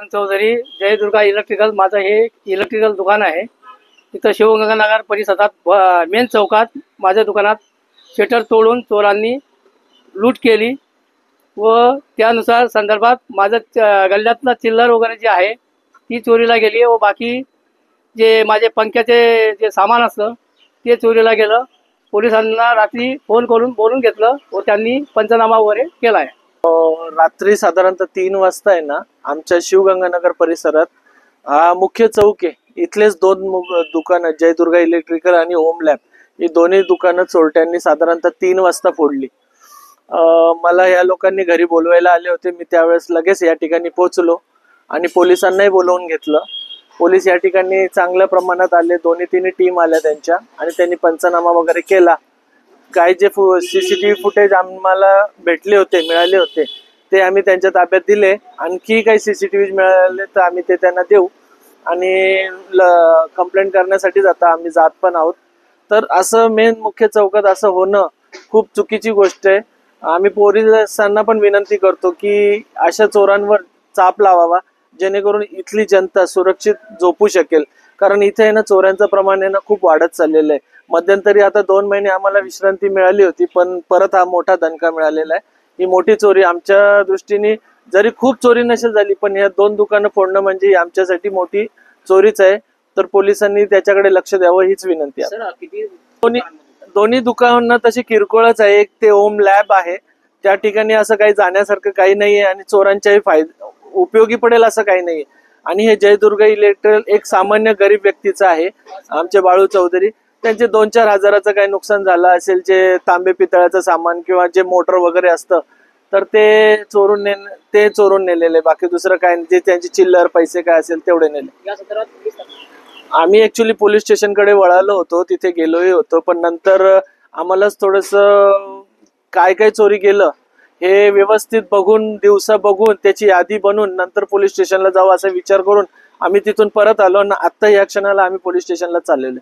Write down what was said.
चौधरी, जय Durga electrical. माझं हे electrical दुकान आहे. तिथं शिवगंगानगर परिसरात मेन चौकात माझ्या दुकानात शटर तोडून चोरांनी लूट केली व त्यानुसार संदर्भात माझं गल्ल्यातलं चिल्लर वगैरे जे आहे ती चोरीला गेली व बाकी जे माझे पंख्याचे जे सामान असतं ते चोरीला गेलं. पोलिसांना रात्री फोन करून बोलून घेतलं व त्यांनी पंचनामा वगैरे केला आहे. रात्री साधारणतः 3 वाजता आहे ना, आमच्या शिवगंगानगर परिसरात हा मुख्य चौक आहे. इथलेच 2 दुकानं, जय दुर्गा इलेक्ट्रिकल आणि ओम लॅब, ही दोन्ही दुकानं चोरट्यांनी साधारणतः 3 वाजता फोडली. मला या लोकांनी घरी बोलवायला आले होते. मी त्यावेळेस लगेच या ठिकाणी पोहोचलो आणि पोलिसांनाही बोलवून घेतलं. पोलीस या ठिकाणी चांगल्या प्रमाणात आले. 2-3 टीम आल्या त्यांच्या आणि त्यांनी पंचनामा वगैरे केला. काही जे CCTV फुटेज आम्हाला मिळाले होते ते आम्ही त्यांच्या ताब्यात दिले. आणखी काही CCTV मिळाले तर आम्ही ते त्यांना देऊ आणि कंप्लेंट करण्यासाठीच आता आम्ही जात पण आहोत. तर असं मेन मुख्य चौकात असं होणं खूप चुकीची गोष्ट आहे. आम्ही पोलिसांना पण विनंती करतो की अशा चोरांवर चाप लावावा, जेणेकरून इथली जनता सुरक्षित झोपू शकेल. कारण इथे आहे ना, चोऱ्यांचं प्रमाण आहे ना खूप वाढत चाललेलं आहे. मध्यंतरी आता 2 महिने आम्हाला विश्रांती मिळाली होती, पण परत हा मोठा दणका मिळालेला आहे. ही मोठी चोरी आमच्या दृष्टीने, जरी खूप चोरी नसेल झाली, पण या 2 दुकानं फोडणं म्हणजे आमच्यासाठी मोठी चोरीच आहे. तर पोलिसांनी त्याच्याकडे लक्ष द्यावं हीच विनंती आहे. दोन्ही दुकानं तशी किरकोळच आहे. एक ते ओम लॅब आहे, त्या ठिकाणी असं काही जाण्यासारखं काही नाहीये आणि चोरांच्याही उपयोगी पडेल असं काही नाहीये. आणि हे जय दुर्गा इलेक्ट्रिकल एक सामान्य गरीब व्यक्तीचं आहे, आमचे बाळू चौधरी. त्यांचे 2-4 हजाराचं काही नुकसान झालं असेल, जे तांबे पितळाचं सामान किंवा जे मोटर वगैरे असतं तर ते चोरून नेलेले. बाकी दुसरं काय, जे त्यांचे चिल्लर पैसे काय असेल तेवढे नेले. आम्ही ऍक्च्युली पोलीस स्टेशनकडे वळालो होतो, तिथे गेलोही होतो, पण नंतर आम्हालाच थोडस काय काय चोरी गेलं हे व्यवस्थित बघून, दिवसा बघून, त्याची यादी बनवून नंतर पोलीस स्टेशनला जावं असा विचार करून आम्ही तिथून परत आलो आणि आता या क्षणाला आम्ही पोलीस स्टेशनला चाललेलो.